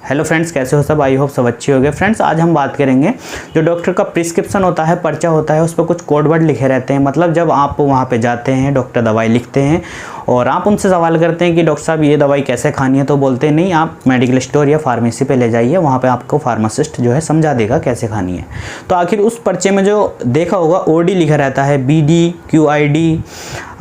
Hello friends, कैसे हो सब? आई होप सब अच्छे हो गए। फ्रेंड्स, आज हम बात करेंगे जो डॉक्टर का प्रिस्क्रिप्शन होता है, पर्चा होता है, उस पर कुछ कोड वर्ड लिखे रहते हैं। मतलब जब आप वहाँ पे जाते हैं, डॉक्टर दवाई लिखते हैं और आप उनसे सवाल करते हैं कि डॉक्टर साहब ये दवाई कैसे खानी है, तो बोलते हैं नहीं, आप मेडिकल स्टोर या फार्मेसी पे ले जाइए, वहाँ पे आपको फार्मासिस्ट जो है समझा देगा कैसे खानी है। तो आखिर उस पर्चे में जो देखा होगा OD लिखा रहता है, BD, QID,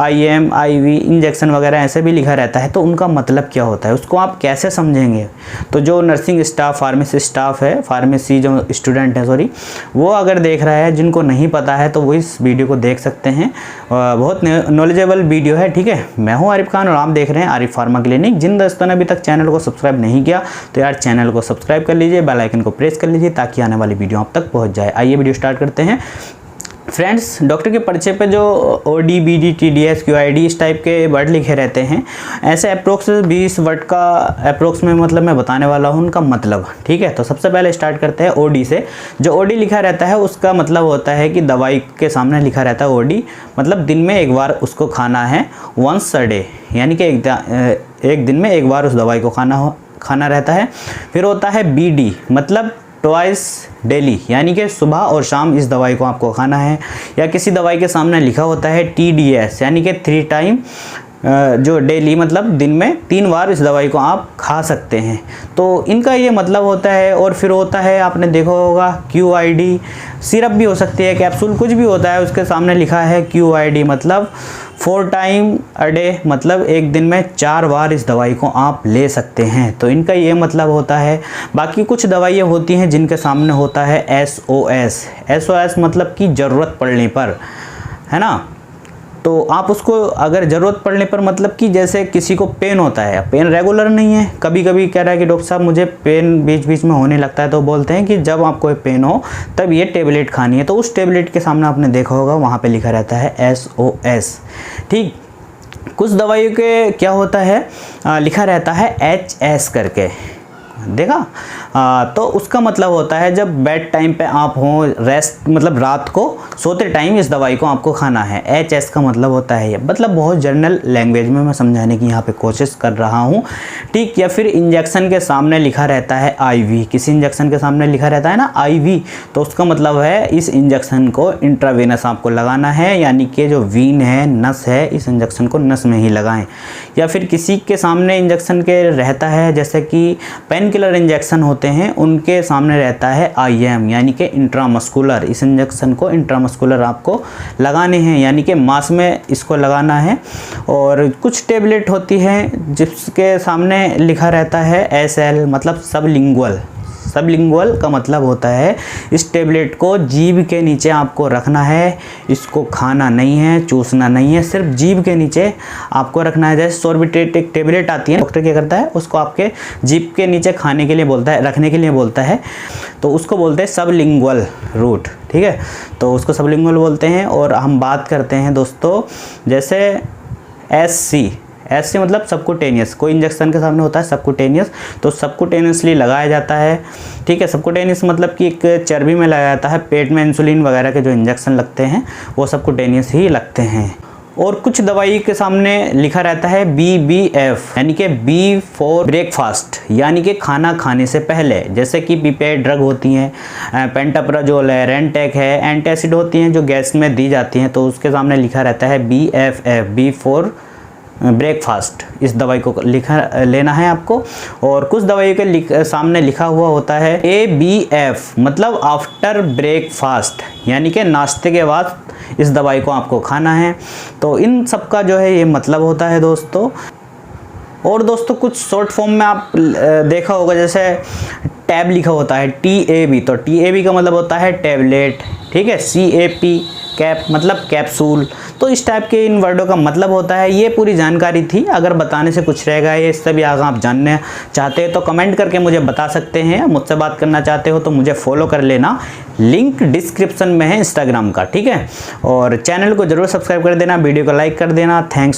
IM, IV, injection वगैरह ऐसे भी लिखा रहता है। तो उनका मतलब क्या होता है, उसको आप कैसे समझेंगे? तो जो नर्सिंग स्टाफ, फार्मेसी स्टाफ है, फार्मेसी जो स्टूडेंट है सॉरी, वो अगर देख रहा है, जिनको नहीं पता है तो वो इस वीडियो को देख सकते हैं। बहुत नॉलेजेबल वीडियो है, ठीक है। मैं हूं आरिफ खान और आप देख रहे हैं आरिफ फार्मा क्लिनिक। जिन दोस्तों ने अभी तक चैनल को सब्सक्राइब नहीं किया तो यार चैनल को सब्सक्राइब कर लीजिए, बेल आइकन को प्रेस कर लीजिए ताकि आने वाली वीडियो आप तक पहुँच जाए। आइए वीडियो स्टार्ट करते हैं। फ्रेंड्स, डॉक्टर के पर्चे पे जो OD, BD, TDS, QID इस टाइप के वर्ड लिखे रहते हैं, ऐसे अप्रोक्स 20 वर्ड का अप्रोक्स में मतलब मैं बताने वाला हूँ उनका मतलब, ठीक है। तो सबसे पहले स्टार्ट करते हैं OD से। जो OD लिखा रहता है उसका मतलब होता है कि दवाई के सामने लिखा रहता है OD, मतलब दिन में एक बार उसको खाना है, वंस अ डे, यानी कि एक दिन में एक बार उस दवाई को खाना रहता है। फिर होता है BD, मतलब ट्वाइस डेली, यानी कि सुबह और शाम इस दवाई को आपको खाना है। या किसी दवाई के सामने लिखा होता है TDS, यानी कि 3 टाइम, जो डेली मतलब दिन में 3 बार इस दवाई को आप खा सकते हैं। तो इनका ये मतलब होता है। और फिर होता है, आपने देखा होगा, QID, सिरप भी हो सकती है, कैप्सूल, कुछ भी होता है, उसके सामने लिखा है QID, मतलब 4 टाइम अ डे, मतलब एक दिन में 4 बार इस दवाई को आप ले सकते हैं। तो इनका ये मतलब होता है। बाकी कुछ दवाइयाँ होती हैं जिनके सामने होता है SOS मतलब कि ज़रूरत पड़ने पर, है ना। तो आप उसको अगर ज़रूरत पड़ने पर, मतलब कि जैसे किसी को पेन होता है, पेन रेगुलर नहीं है, कभी कभी कह रहा है कि डॉक्टर साहब मुझे पेन बीच बीच में होने लगता है, तो बोलते हैं कि जब आपको पेन हो तब ये टेबलेट खानी है। तो उस टेबलेट के सामने आपने देखा होगा वहाँ पे लिखा रहता है SOS, ठीक। कुछ दवाइयों के क्या होता है, लिखा रहता है HS करके, देखा। तो उसका मतलब होता है जब बेड टाइम पे आप हो, रेस्ट मतलब रात को सोते टाइम इस दवाई को आपको खाना है। HS का मतलब होता है ये, मतलब बहुत जनरल लैंग्वेज में मैं समझाने की यहाँ पे कोशिश कर रहा हूँ, ठीक। या फिर इंजेक्शन के सामने लिखा रहता है IV, किसी इंजेक्शन के सामने लिखा रहता है ना IV, तो उसका मतलब है इस इंजेक्शन को इंट्रावेनस आपको लगाना है, यानी कि जो वीन है, नस है, इस इंजेक्शन को नस में ही लगाएं। या फिर किसी के सामने इंजेक्शन के रहता है, जैसे कि पेन किलर इंजेक्शन होते हैं, उनके सामने रहता है IM, यानी कि इंट्रामस्कुलर। इस इंजेक्शन को इंट्रामस्कुलर आपको लगाने हैं, यानी कि मांस में इसको लगाना है। और कुछ टेबलेट होती है जिसके सामने लिखा रहता है SL, मतलब सबलिंगुअल। सबलिंगुअल का मतलब होता है इस टेबलेट को जीभ के नीचे आपको रखना है, इसको खाना नहीं है, चूसना नहीं है, सिर्फ जीभ के नीचे आपको रखना है। जैसे सॉर्बिट्रेट एक टेबलेट आती है, डॉक्टर क्या करता है, उसको आपके जीभ के नीचे खाने के लिए बोलता है, रखने के लिए बोलता है, तो उसको बोलते हैं सबलिंगुअल रूट, ठीक है। तो उसको सबलिंगुअल बोलते हैं। और हम बात करते हैं दोस्तों, जैसे SC मतलब सबकुटेनियस, कोई इंजेक्शन के सामने होता है सबकुटेनियस, तो सबकुटेनियसली लगाया जाता है, ठीक है। सबकुटेनियस मतलब कि एक चर्बी में लगाया जाता है, पेट में इंसुलिन वगैरह के जो इंजेक्शन लगते हैं वो सबकुटेनियस ही लगते हैं। और कुछ दवाई के सामने लिखा रहता है BBF, यानी कि B फॉर ब्रेकफास्ट, यानी कि खाना खाने से पहले। जैसे कि पीपेड ड्रग होती हैं, पेंटाप्राजोल है, रेंटेक है, एंटासिड होती हैं जो गैस में दी जाती हैं, तो उसके सामने लिखा रहता है BFF, B फॉर ब्रेकफास्ट। इस दवाई को लेना है आपको। और कुछ दवाइयों के सामने लिखा हुआ होता है ABF, मतलब आफ्टर ब्रेकफास्ट, यानी कि नाश्ते के बाद इस दवाई को आपको खाना है। तो इन सब का जो है ये मतलब होता है दोस्तों। और दोस्तों कुछ शॉर्ट फॉर्म में आप देखा होगा, जैसे टैब लिखा होता है TAB, तो TAB का मतलब होता है टैबलेट, ठीक है। CAP कैप मतलब कैप्सूल। तो इस टाइप के इन वर्डों का मतलब होता है। ये पूरी जानकारी थी। अगर बताने से कुछ रहेगा ये इससे भी आगे आप जानना चाहते हैं तो कमेंट करके मुझे बता सकते हैं। मुझसे बात करना चाहते हो तो मुझे फॉलो कर लेना, लिंक डिस्क्रिप्शन में है इंस्टाग्राम का, ठीक है। और चैनल को ज़रूर सब्सक्राइब कर देना, वीडियो को लाइक कर देना। थैंक्स।